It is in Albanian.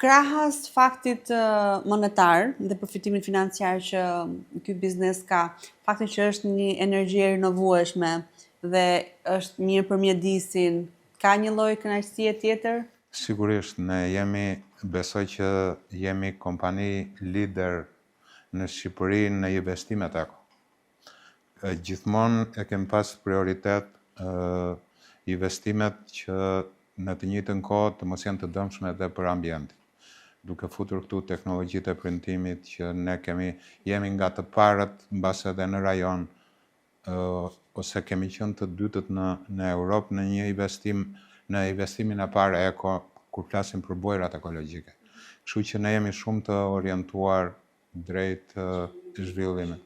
Krahas faktit monetar dhe përfitimit financiar që ky biznes ka, fakti që është një energji e rinovueshme dhe është mirë për mjedisin, ka një lloj kënaqësie tjetër? Sigurisht, besoj që jemi kompani lider në Shqipëri në investimet eko. Gjithmonë e kemi pas prioritet investimet që në të njëjtën kohë të mos janë të dëmshme edhe për ambientin. Duke futur këtu teknologjitë e printimit që ne jemi nga të parët, mbas edhe në rajon, ose kemi qenë të dytët në Europë në investimin e parë eko, kur flasim për bojrat ekologjike. Kështu që ne jemi shumë të orientuar drejt zhvillimit.